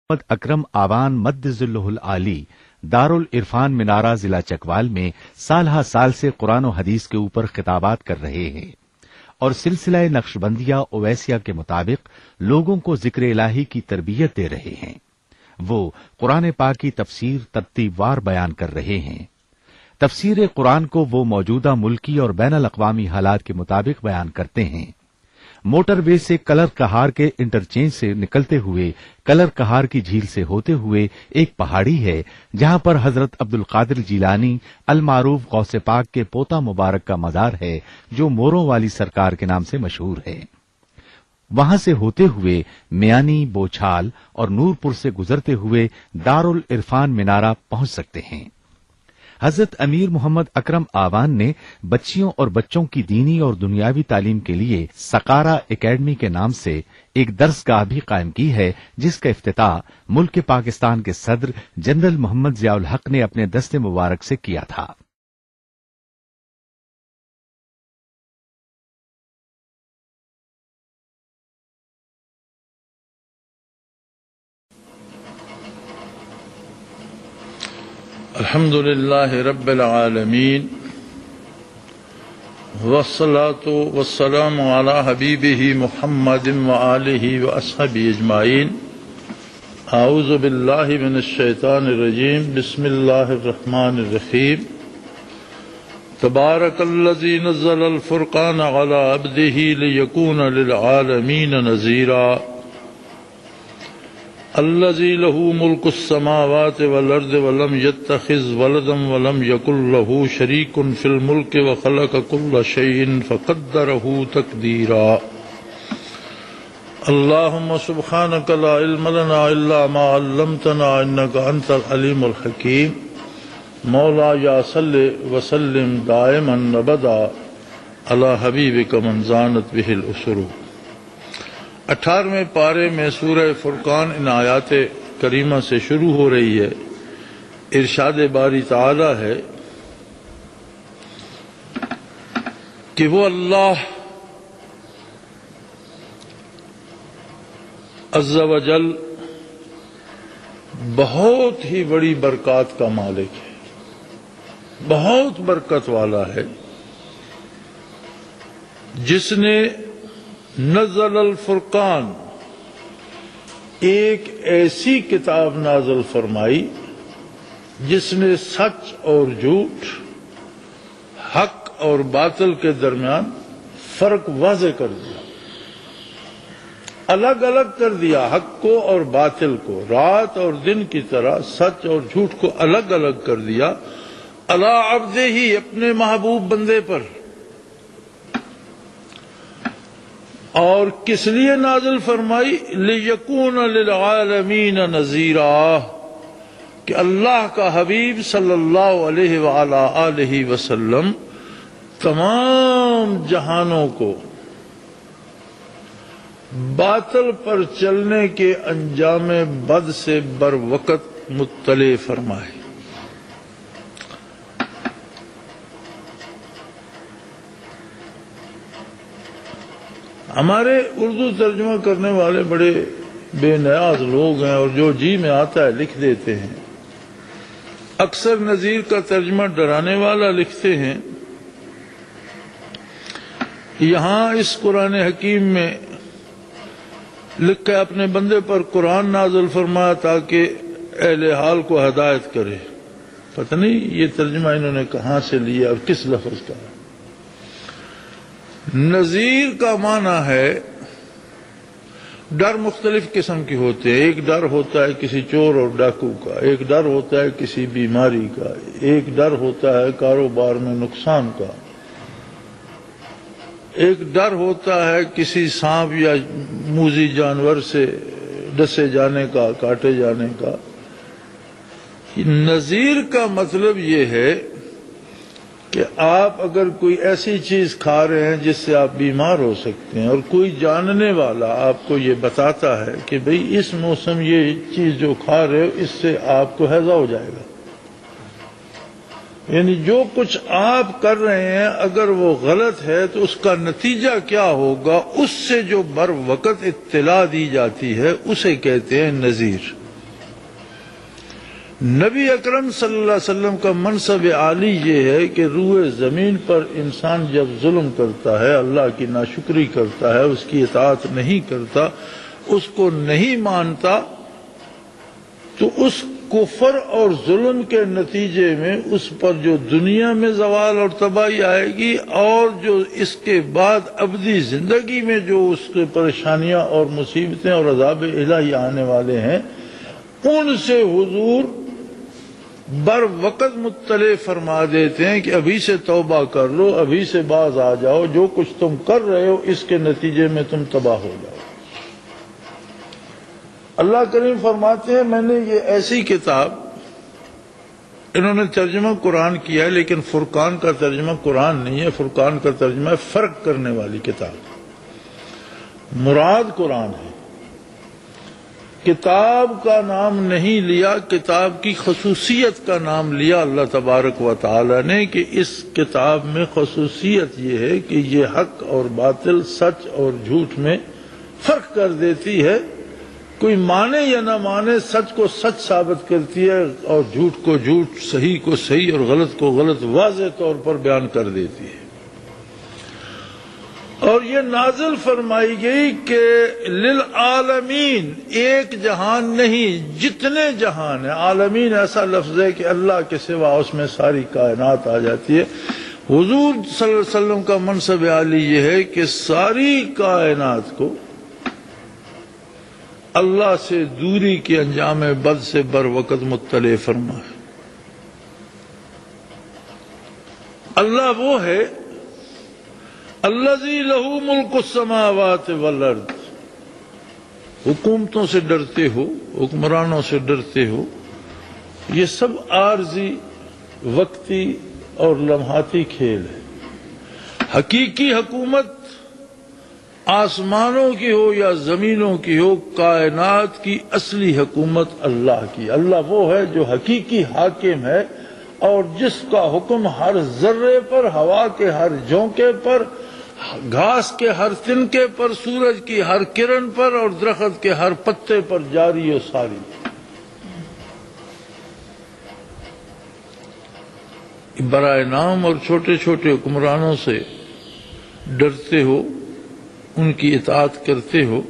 محمد اکرم آوان مد ذلہ العالی دارالعرفان منارہ ضلع چکوال میں سال ہا سال سے قرآن و حدیث کے اوپر خطابات کر رہے ہیں اور سلسلہ نقشبندیہ اویسیہ کے مطابق لوگوں کو ذکر الہی کی تربیت دے رہے ہیں۔ وہ قرآن پاک کی تفسیر ترتیب وار بیان کر رہے ہیں۔ تفسیر قرآن کو وہ موجودہ ملکی اور بین الاقوامی حالات کے مطابق بیان کرتے ہیں۔ موٹر وے سے کلر کہار کے انٹرچینج سے نکلتے ہوئے کلر کہار کی جھیل سے ہوتے ہوئے ایک پہاڑی ہے جہاں پر حضرت عبد القادر جیلانی المعروف غوث پاک کے پوتا مبارک کا مزار ہے جو موروں والی سرکار کے نام سے مشہور ہے۔ وہاں سے ہوتے ہوئے میانی، بوچھال اور نورپور سے گزرتے ہوئے دارالعرفان منارہ پہنچ سکتے ہیں۔ حضرت امیر محمد اکرم آوان نے بچیوں اور بچوں کی دینی اور دنیاوی تعلیم کے لیے سقارا اکیڈمی کے نام سے ایک درسگاہ بھی قائم کی ہے جس کا افتتاح ملک پاکستان کے صدر جنرل محمد ضیاء الحق نے اپنے دست مبارک سے کیا تھا۔ الحمد للہ رب العالمین والصلاة والسلام علی حبیبہ محمد وآلہ وأصحابہ اجمعین۔ اعوذ باللہ من الشیطان الرجیم، بسم اللہ الرحمن الرحیم۔ تبارک الذی نزل الفرقان علی عبدہ لیکون للعالمین نذیرا۔ الذي له ملك السماوات والأرض ولم يتخذ ولدا ولم يكن له شريك في الملك وخلق كل شيء فقدره تقديرا۔ اللهم سبحانك لا علم لنا إلا ما علمتنا إنك أنت العليم الحكيم۔ مولاي صل وسلم دائما أبدا على حبيبك من زانت به الأسر۔ 18ویں پارے میں سورہ فرقان ان آیات کریمہ سے شروع ہو رہی ہے۔ ارشاد باری تعالی ہے کہ وہ اللہ عز و جل بہت ہی بڑی برکات کا مالک ہے، بہت برکت والا ہے، جس نے نزل الفرقان ایک ایسی کتاب نازل فرمائی جس نے سچ اور جھوٹ، حق اور باطل کے درمیان فرق واضح کر دیا، الگ الگ کر دیا حق کو اور باطل کو، رات اور دن کی طرح سچ اور جھوٹ کو الگ الگ کر دیا۔ علی عبدہ ہی، اپنے محبوب بندے پر۔ اور کس لیے نازل فرمائی؟ لیکون للعالمین نذیرا، کہ اللہ کا حبیب صلی اللہ علیہ وآلہ آلہ وسلم تمام جہانوں کو باطل پر چلنے کے انجام بد سے بر وقت مطلع فرمائے۔ ہمارے اردو ترجمہ کرنے والے بڑے بے نیاز لوگ ہیں اور جو جی میں آتا ہے لکھ دیتے ہیں۔ اکثر نذیر کا ترجمہ ڈرانے والا لکھتے ہیں۔ یہاں اس قرآن حکیم میں لکھا ہے اپنے بندے پر قرآن نازل فرمایا تاکہ اہل حال کو ہدایت کرے۔ پتہ نہیں یہ ترجمہ انہوں نے کہاں سے لیا اور کس لفظ کا ہے۔ نذیر کا معنی ہے، ڈر مختلف قسم کے ہوتے ہیں۔ ایک ڈر ہوتا ہے کسی چور اور ڈاکو کا، ایک ڈر ہوتا ہے کسی بیماری کا، ایک ڈر ہوتا ہے کاروبار میں نقصان کا، ایک ڈر ہوتا ہے کسی سانپ یا موذی جانور سے ڈسے جانے کا، کاٹے جانے کا۔ نذیر کا مطلب یہ ہے کہ آپ اگر کوئی ایسی چیز کھا رہے ہیں جس سے آپ بیمار ہو سکتے ہیں اور کوئی جاننے والا آپ کو یہ بتاتا ہے کہ بھئی اس موسم یہ چیز جو کھا رہے ہو اس سے آپ کو ہیضہ ہو جائے گا، یعنی جو کچھ آپ کر رہے ہیں اگر وہ غلط ہے تو اس کا نتیجہ کیا ہوگا، اس سے جو بر وقت اطلاع دی جاتی ہے اسے کہتے ہیں نذیر۔ نبی اکرم صلی اللہ علیہ وسلم کا منصب عالی یہ ہے کہ روئے زمین پر انسان جب ظلم کرتا ہے، اللہ کی ناشکری کرتا ہے، اس کی اطاعت نہیں کرتا، اس کو نہیں مانتا، تو اس کفر اور ظلم کے نتیجے میں اس پر جو دنیا میں زوال اور تباہی آئے گی، اور جو اس کے بعد ابدی زندگی میں جو اس کے پریشانیاں اور مصیبتیں اور عذاب الہی آنے والے ہیں، ان سے حضور بر وقت مطلع فرما دیتے ہیں کہ ابھی سے توبہ کر لو، ابھی سے باز آ جاؤ، جو کچھ تم کر رہے ہو اس کے نتیجے میں تم تباہ ہو جاؤ۔ اللہ کریم فرماتے ہیں میں نے یہ ایسی کتاب، انہوں نے ترجمہ قرآن کیا ہے لیکن فرقان کا ترجمہ قرآن نہیں ہے، فرقان کا ترجمہ ہے فرق کرنے والی کتاب، مراد قرآن ہے۔ کتاب کا نام نہیں لیا، کتاب کی خصوصیت کا نام لیا اللہ تبارک و تعالی نے، کہ اس کتاب میں خصوصیت یہ ہے کہ یہ حق اور باطل، سچ اور جھوٹ میں فرق کر دیتی ہے، کوئی مانے یا نہ مانے سچ کو سچ ثابت کرتی ہے اور جھوٹ کو جھوٹ، صحیح کو صحیح اور غلط کو غلط واضح طور پر بیان کر دیتی ہے۔ اور یہ نازل فرمائی گئی کہ للعالمین، ایک جہان نہیں جتنے جہان ہیں، عالمین ایسا لفظ ہے کہ اللہ کے سوا اس میں ساری کائنات آ جاتی ہے۔ حضور صلی اللہ علیہ وسلم کا منصب عالی یہ ہے کہ ساری کائنات کو اللہ سے دوری کے انجام بد سے بر وقت مطلع فرمائے۔ اللہ وہ ہے الذی لہ ملک السماوات والارض، حکومتوں سے ڈرتے ہو، حکمرانوں سے ڈرتے ہو، یہ سب عارضی، وقتی اور لمحاتی کھیل ہے۔ حقیقی حکومت آسمانوں کی ہو یا زمینوں کی ہو، کائنات کی اصلی حکومت اللہ کی۔ اللہ وہ ہے جو حقیقی حاکم ہے اور جس کا حکم ہر ذرے پر، ہوا کے ہر جھونکے پر، گھاس کے ہر تنکے پر، سورج کی ہر کرن پر اور درخت کے ہر پتے پر جاری و ساری۔ برائے نام اور چھوٹے چھوٹے حکمرانوں سے ڈرتے ہو، ان کی اطاعت کرتے ہو،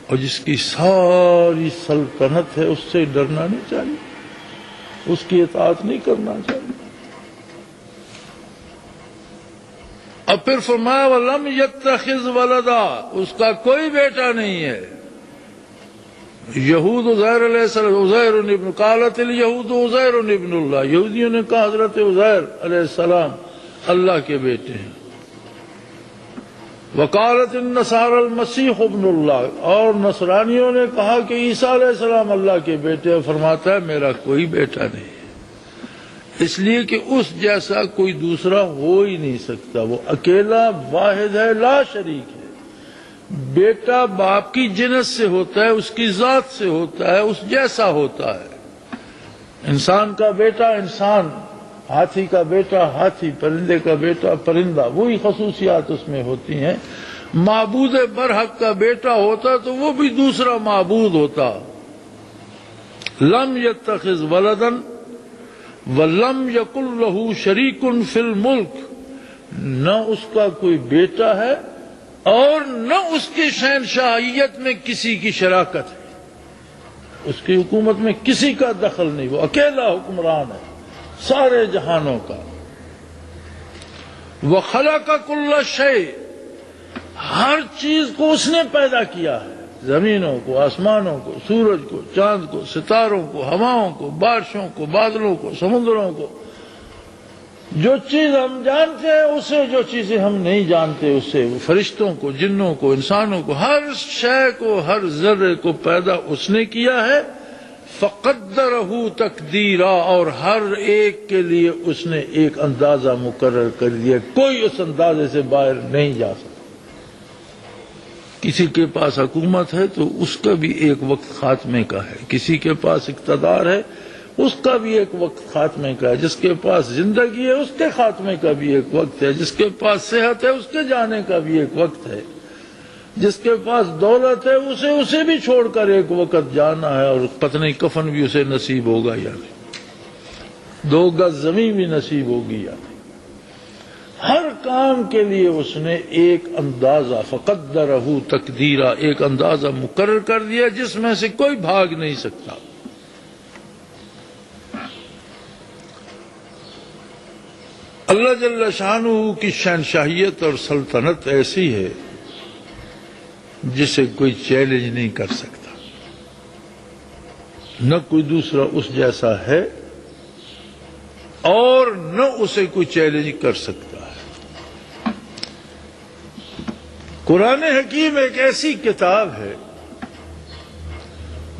اور جس کی ساری سلطنت ہے اس سے ڈرنا نہیں چاہیے، اس کی اطاعت نہیں کرنا چاہیے۔ اور پھر فرمایا وَلَمْ يَتَّخِذْ وَلَدًا، اس کا کوئی بیٹا نہیں ہے۔ یہود عزیر علیہ السلام، عزیر ابن، قالت الیہود عزیر ابن اللہ، یہودیوں نے کہا حضرت عزیر علیہ السلام اللہ کے بیٹے ہیں۔ وقالت النصارى المسیح ابن اللہ، اور نصرانیوں نے کہا کہ عیسیٰ علیہ السلام اللہ کے بیٹے ہیں۔ فرماتا ہے میرا کوئی بیٹا نہیں، اس لیے کہ اس جیسا کوئی دوسرا ہو ہی نہیں سکتا، وہ اکیلا واحد ہے، لا شریک ہے۔ بیٹا باپ کی جنس سے ہوتا ہے، اس کی ذات سے ہوتا ہے، اس جیسا ہوتا ہے۔ انسان کا بیٹا انسان، ہاتھی کا بیٹا ہاتھی، پرندے کا بیٹا پرندہ، وہی خصوصیات اس میں ہوتی ہیں۔ معبود برحق کا بیٹا ہوتا تو وہ بھی دوسرا معبود ہوتا۔ لم یتخذ ولدا وَلَمْ يَكُنْ لَهُ شَرِيكٌ فِي الْمُلْكِ، نہ اس کا کوئی بیٹا ہے اور نہ اس کی شہنشاہیت میں کسی کی شراکت ہے، اس کی حکومت میں کسی کا دخل نہیں، وہ اکیلا حکمران ہے سارے جہانوں کا۔ وَخَلَقَ كُلَّ شَيْءٍ، ہر چیز کو اس نے پیدا کیا ہے، زمینوں کو، آسمانوں کو، سورج کو، چاند کو، ستاروں کو، ہواؤں کو، بارشوں کو، بادلوں کو، سمندروں کو۔ جو چیز ہم جانتے ہیں اسے، جو چیزیں ہم نہیں جانتے اسے، فرشتوں کو، جنوں کو، انسانوں کو، ہر شے کو، ہر ذرے کو پیدا اس نے کیا ہے۔ فَقَدَّرَهُ تَقْدِيرًا، اور ہر ایک کے لیے اس نے ایک اندازہ مقرر کر دیا، کوئی اس اندازے سے باہر نہیں جا سکتا۔ کسی کے پاس حکومت ہے تو اس کا بھی ایک وقت خاتمے کا ہے، کسی کے پاس اقتدار ہے اس کا بھی ایک وقت خاتمے کا ہے، جس کے پاس زندگی ہے اس کے خاتمے کا بھی ایک وقت ہے، جس کے پاس صحت ہے اس کے جانے کا بھی ایک وقت ہے، جس کے پاس دولت ہے اسے بھی چھوڑ کر ایک وقت جانا ہے، اور پتہ نہیں کفن بھی اسے نصیب ہوگا یا نہیں۔ 2 گز زمین بھی نصیب ہوگی یا نہیں۔ ہر کام کے لیے اس نے ایک اندازہ فقدرہ تقدیرہ، ایک اندازہ مقرر کر دیا جس میں سے کوئی بھاگ نہیں سکتا۔ اللہ جل شانہ کی شہنشاہیت اور سلطنت ایسی ہے جسے کوئی چیلنج نہیں کر سکتا، نہ کوئی دوسرا اس جیسا ہے اور نہ اسے کوئی چیلنج کر سکتا ہے۔ قرآن حکیم ایک ایسی کتاب ہے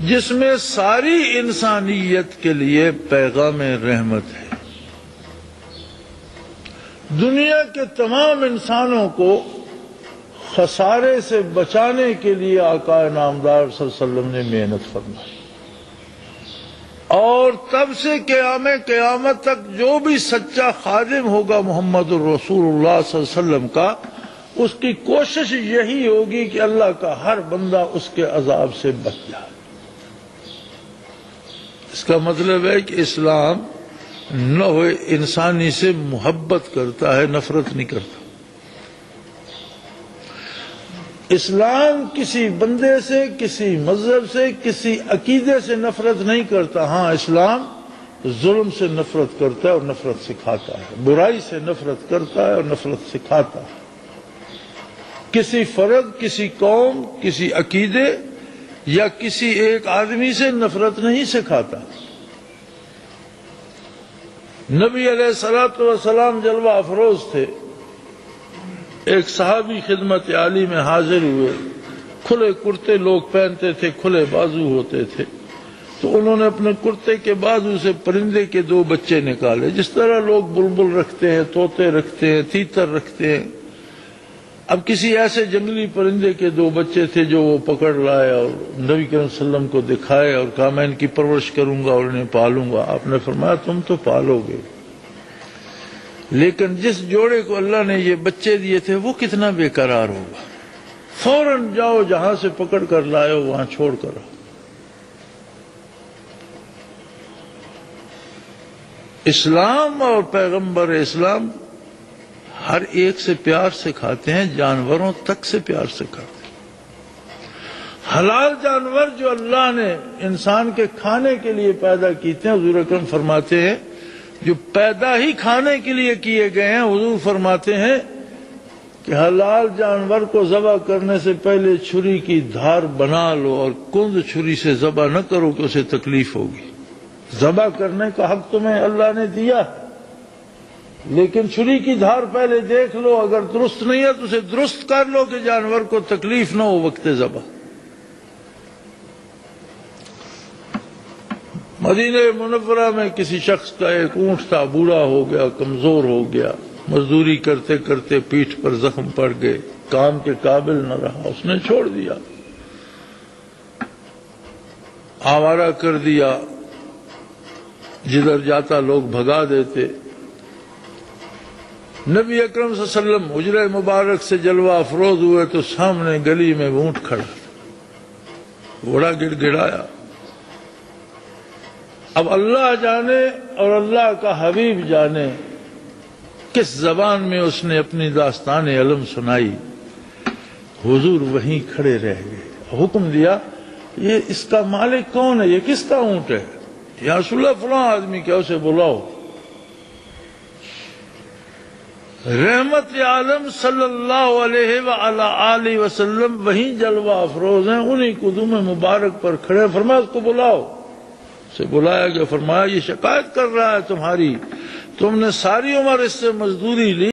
جس میں ساری انسانیت کے لیے پیغام رحمت ہے۔ دنیا کے تمام انسانوں کو خسارے سے بچانے کے لیے آقا نامدار صلی اللہ علیہ وسلم نے محنت فرمائی، اور تب سے قیامت تک جو بھی سچا خادم ہوگا محمد الرسول اللہ صلی اللہ علیہ وسلم کا، اس کی کوشش یہی ہوگی کہ اللہ کا ہر بندہ اس کے عذاب سے بچ جائے۔ اس کا مطلب ہے کہ اسلام نہ ہوئے انسانی سے محبت کرتا ہے، نفرت نہیں کرتا۔ اسلام کسی بندے سے، کسی مذہب سے، کسی عقیدے سے نفرت نہیں کرتا۔ ہاں، اسلام ظلم سے نفرت کرتا ہے اور نفرت سکھاتا ہے، برائی سے نفرت کرتا ہے اور نفرت سکھاتا ہے۔ کسی فرد، کسی قوم، کسی عقیدے یا کسی ایک آدمی سے نفرت نہیں سکھاتا۔ نبی علیہ الصلوۃ والسلام جلوہ افروز تھے۔ ایک صحابی خدمت عالی میں حاضر ہوئے، کھلے کرتے لوگ پہنتے تھے، کھلے بازو ہوتے تھے، تو انہوں نے اپنے کرتے کے بازو سے پرندے کے 2 بچے نکالے، جس طرح لوگ بلبل رکھتے ہیں، طوطے رکھتے ہیں، تیتر رکھتے ہیں۔ اب کسی ایسے جنگلی پرندے کے 2 بچے تھے جو وہ پکڑ لائے اور نبی کریم صلی اللہ علیہ وسلم کو دکھائے اور کہا میں ان کی پرورش کروں گا اور انہیں پالوں گا۔ آپ نے فرمایا تم تو پالو گے، لیکن جس جوڑے کو اللہ نے یہ بچے دیے تھے وہ کتنا بے قرار ہوگا، فوراً جاؤ جہاں سے پکڑ کر لائے ہو وہاں چھوڑ کر آؤ۔ اسلام اور پیغمبر اسلام ہر ایک سے پیار سکھاتے ہیں، جانوروں تک سے پیار سکھاتے ہیں۔ حلال جانور جو اللہ نے انسان کے کھانے کے لیے پیدا کیتے ہیں، حضور اکرم فرماتے ہیں جو پیدا ہی کھانے کے لیے کیے گئے ہیں، حضور فرماتے ہیں کہ حلال جانور کو ذبح کرنے سے پہلے چھری کی دھار بنا لو اور کند چھری سے ذبح نہ کرو کہ اسے تکلیف ہوگی۔ ذبح کرنے کا حق تمہیں اللہ نے دیا ہے، لیکن چھری کی دھار پہلے دیکھ لو، اگر درست نہیں ہے تو اسے درست کر لو کہ جانور کو تکلیف نہ ہو وقت ذبح۔ مدینہ منورہ میں کسی شخص کا ایک اونٹ تھا، بوڑھا ہو گیا، کمزور ہو گیا، مزدوری کرتے کرتے پیٹھ پر زخم پڑ گئے، کام کے قابل نہ رہا، اس نے چھوڑ دیا، آوارہ کر دیا، جدھر جاتا لوگ بھگا دیتے۔ نبی اکرم صلی اللہ علیہ وسلم حجرہ مبارک سے جلوہ افروز ہوئے تو سامنے گلی میں اونٹ کھڑا تھا، گھوڑا گڑ گڑایا۔ اب اللہ جانے اور اللہ کا حبیب جانے کس زبان میں اس نے اپنی داستان علم سنائی۔ حضور وہیں کھڑے رہ گئے، حکم دیا یہ اس کا مالک کون ہے، یہ کس کا اونٹ ہے؟ یا رسول اللہ فلاں آدمی کیا، اسے بلاؤ۔ رحمت عالم صلی اللہ علیہ وآلہ وسلم وہیں جلوہ افروز ہیں، انہیں قدوم مبارک پر کھڑے، فرمایا اس کو بلاؤ۔ اسے بلایا گیا، فرمایا یہ شکایت کر رہا ہے تمہاری، تم نے ساری عمر اس سے مزدوری لی،